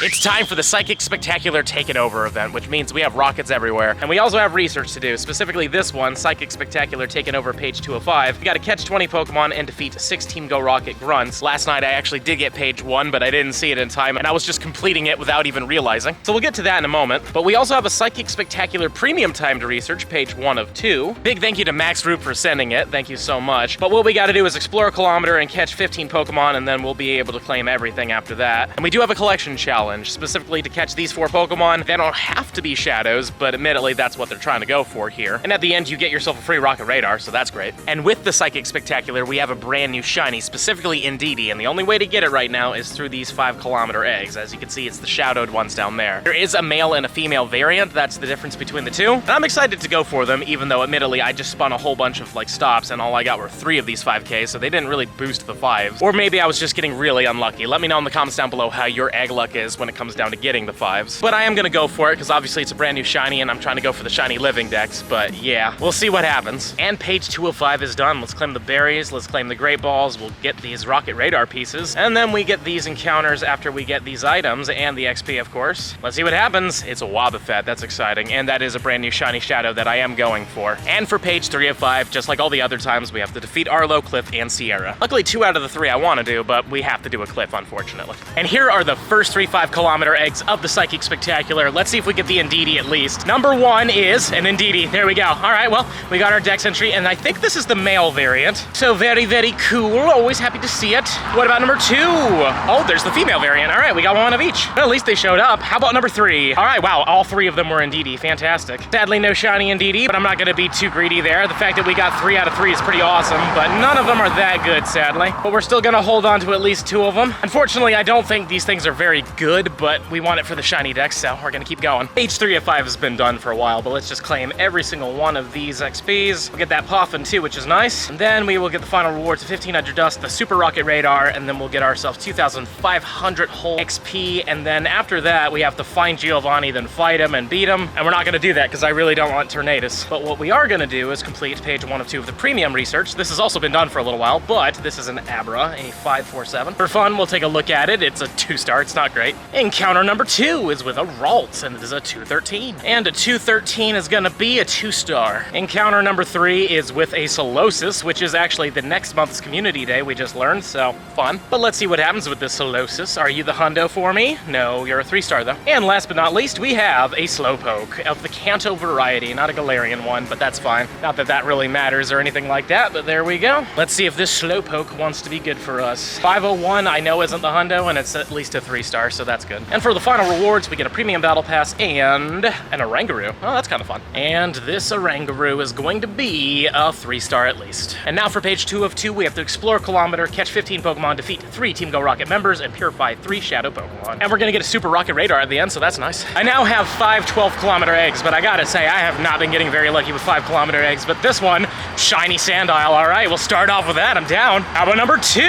It's time for the Psychic Spectacular Taken Over event, which means we have rockets everywhere. And we also have research to do, specifically this one, Psychic Spectacular Taken Over page 205. We gotta catch 20 Pokemon and defeat 6 Team Go Rocket grunts. Last night I actually did get page 1, but I didn't see it in time, and I was just completing it without even realizing. So we'll get to that in a moment. But we also have a Psychic Spectacular Premium Timed Research, page 1 of 2. Big thank you to Max Root for sending it. Thank you so much. But what we gotta do is explore a kilometer and catch 15 Pokemon, and then we'll be able to claim everything after that. And we do have a collection challenge, specifically to catch these 4 Pokemon. They don't have to be Shadows, but admittedly that's what they're trying to go for here. And at the end you get yourself a free Rocket Radar, so that's great. And with the Psychic Spectacular, we have a brand new shiny, specifically Indeedee, and the only way to get it right now is through these 5-kilometer eggs. As you can see, it's the shadowed ones down there. There is a male and a female variant, that's the difference between the two. And I'm excited to go for them, even though admittedly I just spun a whole bunch of stops and all I got were 3 of these 5Ks, so they didn't really boost the 5s. Or maybe I was just getting really unlucky. Let me know in the comments down below how your egg luck is when it comes down to getting the 5s. But I am gonna go for it, because obviously it's a brand new shiny and I'm trying to go for the shiny living dex, but yeah, we'll see what happens. And page 205 is done. Let's claim the berries, let's claim the great balls, we'll get these rocket radar pieces, and then we get these encounters after we get these items, and the XP of course. Let's see what happens. It's a Wobbuffet, that's exciting, and that is a brand new shiny shadow that I am going for. And for page 305, just like all the other times, we have to defeat Arlo, Cliff, and Sierra. Luckily 2 out of the 3 I want to do, but we have to do a Cliff, unfortunately. And here are the first 3 5-kilometer eggs of the Psychic Spectacular. Let's see if we get the Indeedee at least. Number 1 is an Indeedee. There we go. All right, well, we got our dex entry, and I think this is the male variant. So very, very cool. Always happy to see it. What about number 2? Oh, there's the female variant. All right, we got 1 of each. Well, at least they showed up. How about number 3? All right, wow, all 3 of them were Indeedee. Fantastic. Sadly, no shiny Indeedee, but I'm not gonna be too greedy there. The fact that we got 3 out of 3 is pretty awesome, but none of them are that good, sadly. But we're still gonna hold on to at least 2 of them. Unfortunately, I don't think these things are very good, but we want it for the shiny dex, so we're gonna keep going. Page 3 of 5 has been done for a while, but let's just claim every single one of these XPs. We'll get that Puffin too, which is nice. And then we will get the final rewards of 1500 dust, the Super Rocket Radar, and then we'll get ourselves 2500 whole XP. And then after that, we have to find Giovanni, then fight him and beat him. And we're not gonna do that because I really don't want Tornadus. But what we are gonna do is complete page 1 of 2 of the premium research. This has also been done for a little while, but this is an Abra, a 547. For fun, we'll take a look at it. It's a 2-star, it's not great. Encounter number 2 is with a Ralts, and it is a 213. And a 213 is gonna be a 2-star. Encounter number 3 is with a Solosis, which is actually the next month's community day, we just learned, so fun. But let's see what happens with this Solosis. Are you the hundo for me? No, you're a 3-star though. And last but not least, we have a Slowpoke of the Kanto variety, not a Galarian one, but that's fine. Not that that really matters or anything like that, but there we go. Let's see if this Slowpoke wants to be good for us. 501 I know isn't the hundo, and it's at least a 3-star, so that's good. And for the final rewards, we get a premium battle pass and an Oranguru. Oh, that's kind of fun. And this Oranguru is going to be a 3-star at least. And now for page 2 of 2, we have to explore a kilometer, catch 15 Pokemon, defeat 3 Team Go Rocket members, and purify 3 Shadow Pokemon. And we're gonna get a Super Rocket Radar at the end, so that's nice. I now have 5 12-kilometer eggs, but I gotta say, I have not been getting very lucky with 5-kilometer eggs, but this one, shiny Sandile. All right, we'll start off with that. I'm down. How about number 2?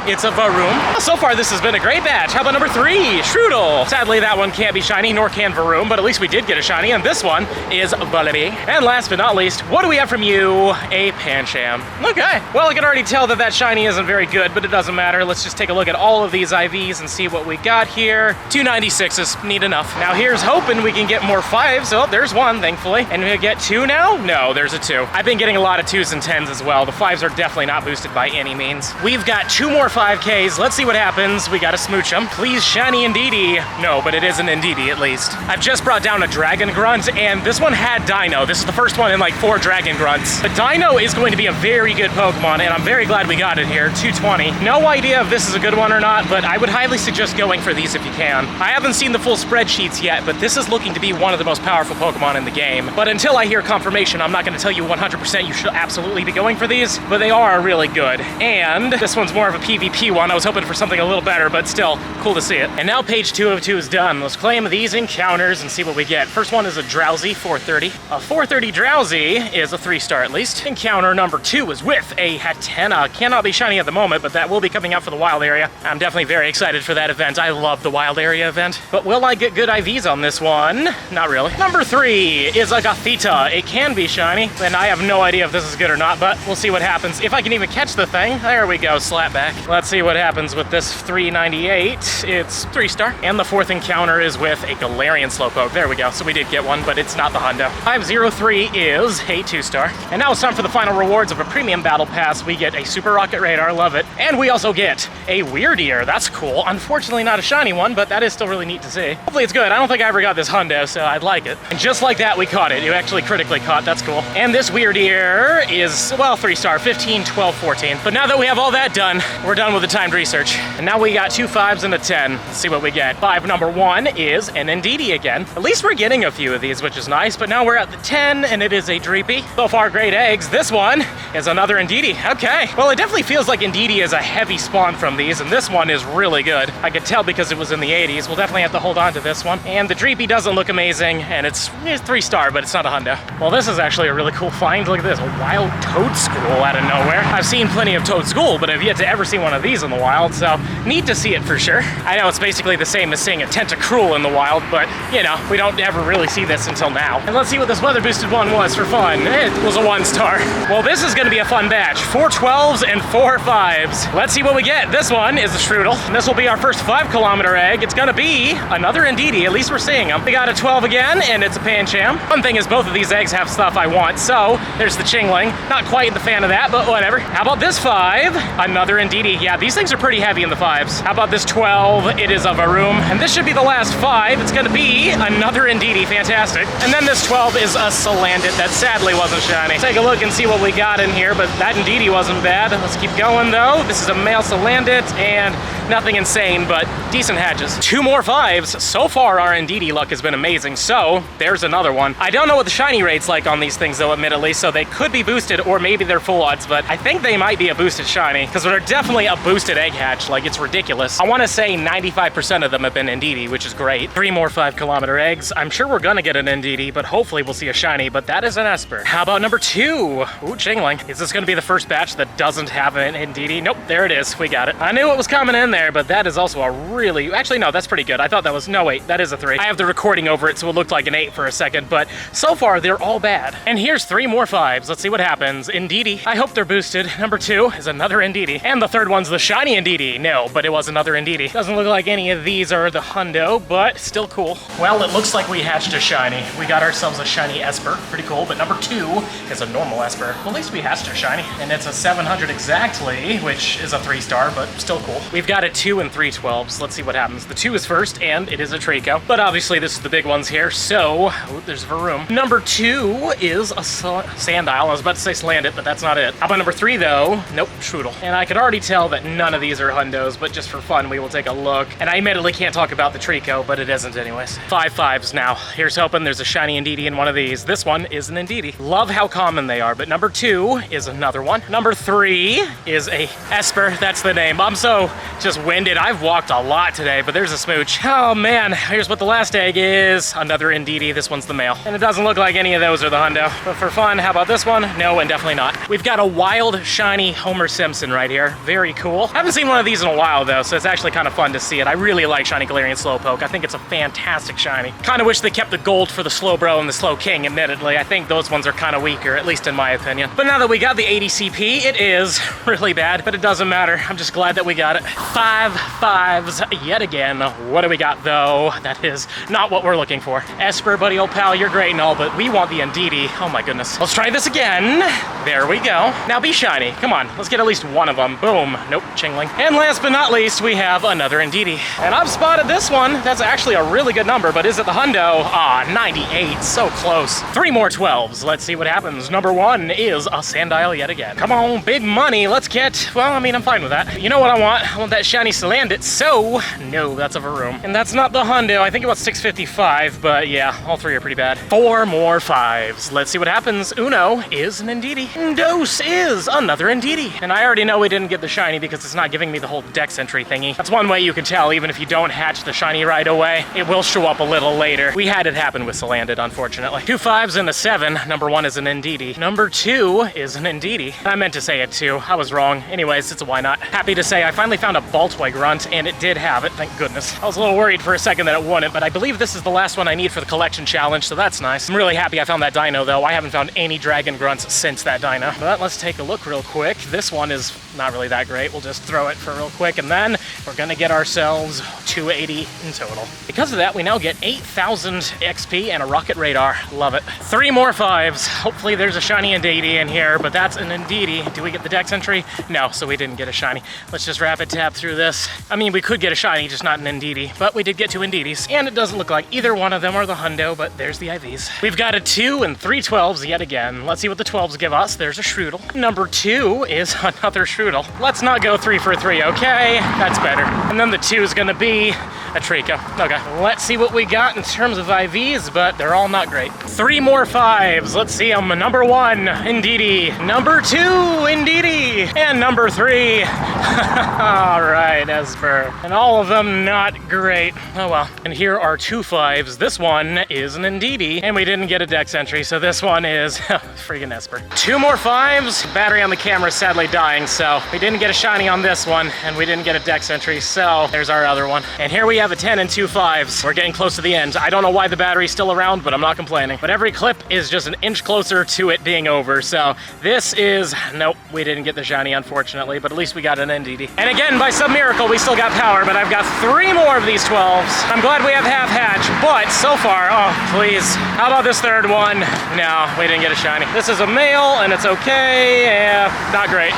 It's a Varoom. So far, this has been a great batch. How about number 3? Strudel. Sadly, that one can't be shiny, nor can Varoom, but at least we did get a shiny, and this one is Vullaby. And last but not least, what do we have from you? A Pancham. Okay. Well, I can already tell that that shiny isn't very good, but it doesn't matter. Let's just take a look at all of these IVs and see what we got here. 296 is neat enough. Now here's hoping we can get more 5s. Oh, there's 1, thankfully. And we get 2 now? No, there's a 2. I've been getting a lot of 2s and 10s as well. The 5s are definitely not boosted by any means. We've got 2 more 5Ks. Let's see what happens. We gotta smooch them. Please, shiny Indeedee. No, but it is an Indeedee at least. I've just brought down a Dragon Grunt, and this one had Dino. This is the first one in like 4 Dragon Grunts. But Dino is going to be a very good Pokemon, and I'm very glad we got it here. 220. No idea if this is a good one or not, but I would highly suggest going for these if you can. I haven't seen the full spreadsheets yet, but this is looking to be one of the most powerful Pokemon in the game. But until I hear confirmation, I'm not going to tell you 100% you should absolutely be going for these, but they are really good. And this one's more of a PvP one. I was hoping for something a little better, but still, cool to see it. And now page 2 of 2 is done. Let's claim these encounters and see what we get. First one is a Drowsy 430. A 430 Drowsy is a 3-star at least. Encounter number 2 is with a Hatena. Cannot be shiny at the moment, but that will be coming out for the wild area. I'm definitely very excited for that event. I love the wild area event. But will I get good IVs on this one? Not really. Number 3 is a Gothita. It can be shiny, and I have no idea if this is good or not, but we'll see what happens. If I can even catch the thing. There we go, slap back. Let's see what happens with this 398. It's 3 3-star. And the 4th encounter is with a Galarian Slowpoke. There we go. So we did get one, but it's not the hundo. 503 is a 2-star. And now it's time for the final rewards of a premium battle pass. We get a Super Rocket Radar, love it. And we also get a Weird Ear. That's cool. Unfortunately not a shiny one, but that is still really neat to see. Hopefully it's good. I don't think I ever got this hundo, so I'd like it. And just like that, we caught it. You actually critically caught. That's cool. And this Weird Ear is, well, 3-star, 15, 12, 14. But now that we have all that done, we're done with the timed research. And now we got 2 5s and a 10. Let's see what we get. 5 number 1 is an Indeedee again. At least we're getting a few of these, which is nice. But now we're at the 10, and it is a Dreepy. So far, great eggs. This one is another Indeedee. Okay. Well, it definitely feels like Indeedee is a heavy spawn from these, and this one is really good. I could tell because it was in the 80s. We'll definitely have to hold on to this one. And the Dreepy doesn't look amazing, and it's 3-star, but it's not a hundo. Well, this is actually a really cool find. Look at this, a wild Toedscool out of nowhere. I've seen plenty of Toedscool, but I've yet to ever see one of these in the wild, so neat to see it for sure. I know it's basically the same as seeing a Tentacruel in the wild, but you know, we don't ever really see this until now. And let's see what this weather boosted one was for fun. It was a 1-star. Well, this is gonna be a fun batch. 4 12s and 4 5s. Let's see what we get. This one is a Strudel, and this will be our first 5-kilometer egg. It's gonna be another Indeedee, at least we're seeing them. We got a 12 again, and it's a Pancham. One thing is both of these eggs have stuff I want, so there's the Chingling. Not quite the fan of that, but whatever. How about this 5? Another Indeedee. Yeah, these things are pretty heavy in the 5s. How about this 12? It is a Varoom, and this should be the last 5. It's gonna be another Indeedee. Fantastic. And then this 12 is a Salandit that sadly wasn't shiny. Take a look and see what we got in here, but that Indeedee wasn't bad. Let's keep going though. This is a male Salandit, and nothing insane, but decent hatches. 2 more 5s. So far, our Indeedee luck has been amazing, so there's another one. I don't know what the shiny rate's like on these things though, admittedly, so they could be boosted, or maybe they're full odds, but I think they might be a boosted shiny, because they're definitely a boosted egg hatch. Like, it's ridiculous. I want to say 95% of them have been Indeedee, which is great. 3 more 5-kilometer eggs. I'm sure we're gonna get an Indeedee, but hopefully we'll see a shiny, but that is an Esper. How about number 2? Ooh, Chingling. Is this gonna be the first batch that doesn't have an Indeedee? Nope, there it is. We got it. I knew it was coming in there, but that is also a really... Actually, no, that's pretty good. I thought that was... No, wait, that is a 3. I have the recording over it, so it looked like an 8 for a second, but so far, they're all bad. And here's 3 more 5s. Let's see what happens. Indeedee. I hope they're boosted. Number 2 is another Indeedee. And the 3rd one's the shiny Indeedee. No, but it was another Indeedee. Doesn't look like any of these are the hundo, but still cool. Well, it looks like we hatched a shiny. We got ourselves a shiny Esper. Pretty cool, but number 2 is a normal Esper. Well, at least we hatched a shiny. And it's a 700 exactly, which is a 3-star, but still cool. We've got a 2 and 3 12s. Let's see what happens. The 2 is first, and it is a Trico. But obviously, this is the big ones here, so... Ooh, there's Varoom. Number 2 is a Sandile. I was about to say Salandit, but that's not it. How about number 3, though? Nope, Strudel. And I could already tell that none of these are hundos, but just for fun, we will take a look. And I admittedly can't talk about the Trico, but it isn't anyways. 5 5s now. Here's hoping there's a shiny Indeedee in one of these. This one is an Indeedee. Love how common they are, but number 2 is another one. Number 3 is a Esper. That's the name. I'm so just winded. I've walked a lot today, but there's a smooch. Oh man, here's what the last egg is. Another Indeedee. This one's the male. And it doesn't look like any of those are the hundo. But for fun, how about this one? No, and definitely not. We've got a wild, shiny Homer Simpson right here. Very cool. Haven't seen one of these in a while though, so it's actually kind of fun to see it. I really like shiny Galarian Slowpoke. I think it's a fantastic shiny. Kind of wish they kept the gold for the Slowbro and the Slowking, admittedly. I think those ones are kind of weaker, at least in my opinion. But now that we got the ADCP, it is really bad, but it doesn't matter. I'm just glad that we got it. 5 5s yet again. What do we got though? That is not what we're looking for. Esper, buddy old pal, you're great and all, but we want the Indeedee. Oh my goodness. Let's try this again. There we go. Now be shiny. Come on, let's get at least one of them. Boom. Nope, Chingling. And last but not least, we have another Indeedee. And I've spotted this one. That's actually a really good number, but is it the hundo? Ah, 98. So close. 3 more 12s. Let's see what happens. Number 1 is a Sandile yet again. Come on, big money. Let's get... Well, I mean, I'm fine with that. You know what I want? I want that shiny Salandit. So, no, that's a Varoom. And that's not the hundo. I think it was 655, but yeah, all 3 are pretty bad. 4 more 5s. Let's see what happens. Uno is an Indeedee. Dos is another Indeedee. And I already know we didn't get the shiny because it's not giving me the whole dex entry thingy. That's one way you can tell, even if you don't hatch the shiny right away, it will show up a little later. We had it happen with Salandit, unfortunately. 2 5s and a 7. Number 1 is an Indeedee. Number 2 is an Indeedee. I meant to say it too. I was wrong. Anyways, it's a why not. Happy to say I finally found a Altoy Grunt, and it did have it, thank goodness. I was a little worried for a second that it wouldn't, but I believe this is the last one I need for the collection challenge, so that's nice. I'm really happy I found that dino, though. I haven't found any Dragon Grunts since that dino. But let's take a look real quick. This one is not really that great. We'll just throw it for real quick, and then we're gonna get ourselves 280 in total. Because of that, we now get 8,000 XP and a rocket radar. Love it. 3 more 5s. Hopefully there's a shiny Indeedee in here, but that's an Indeedee. Do we get the dex entry? No, so we didn't get a shiny. Let's just rapid tap through this. I mean, we could get a shiny, just not an Indeedee, but we did get 2 Indeedees, and it doesn't look like either one of them are the hundo, but there's the IVs. We've got a 2 and 3 12s yet again. Let's see what the 12s give us. There's a Shroodle. Number 2 is another Shroodle. Let's not go 3 for 3, okay? That's better. And then the 2 is gonna be a Trico. Okay, let's see what we got in terms of IVs, but they're all not great. 3 more 5s. Let's see them. Number 1, Indeedee. Number 2, Indeedee. And number 3, all right, Esper. And all of them not great. Oh well. And here are 2 5s. This one is an Indeedee, and we didn't get a dex entry, so this one is friggin' Esper. 2 more 5s. Battery on the camera is sadly dying, so we didn't get a shiny on this one, and we didn't get a dex entry, so there's our other one. And here we have a 10 and 2 5s. We're getting close to the end. I don't know why the battery's still around, but I'm not complaining. But every clip is just an inch closer to it being over, so this is, nope, we didn't get the shiny, unfortunately, but at least we got an Indeedee. And again, by some miracle, we still got power, but I've got 3 more of these 12s. I'm glad we have half hatch, but so far, oh, please. How about this 3rd one? No, we didn't get a shiny. This is a male, and it's okay. Yeah, not great.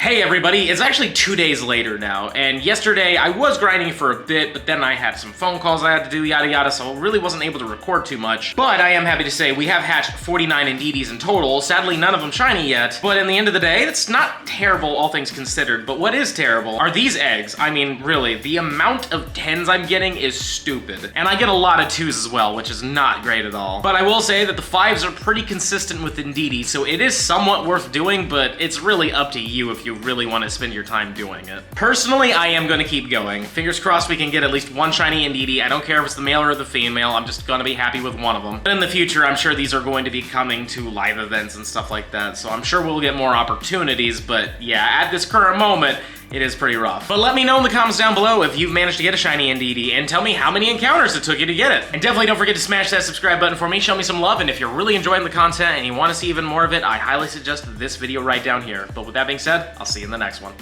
Hey everybody, it's actually 2 days later now, and yesterday I was grinding for a bit, but then I had some phone calls I had to do, yada yada, so I really wasn't able to record too much. But I am happy to say we have hatched 49 Indeedees in total, sadly none of them shiny yet, but in the end of the day, it's not terrible all things considered, but what is terrible are these eggs. I mean, really, the amount of 10s I'm getting is stupid. And I get a lot of 2s as well, which is not great at all. But I will say that the 5s are pretty consistent with Indeedee, so it is somewhat worth doing, but it's really up to you if you really want to spend your time doing it. Personally, I am going to keep going. Fingers crossed we can get at least 1 shiny Indeedee. I don't care if it's the male or the female, I'm just going to be happy with one of them. But in the future, I'm sure these are going to be coming to live events and stuff like that, so I'm sure we'll get more opportunities, but yeah, at this current moment, it is pretty rough. But let me know in the comments down below if you've managed to get a shiny Indeedee, and tell me how many encounters it took you to get it. And definitely don't forget to smash that subscribe button for me, show me some love, and if you're really enjoying the content and you want to see even more of it, I highly suggest this video right down here. But with that being said, I'll see you in the next one.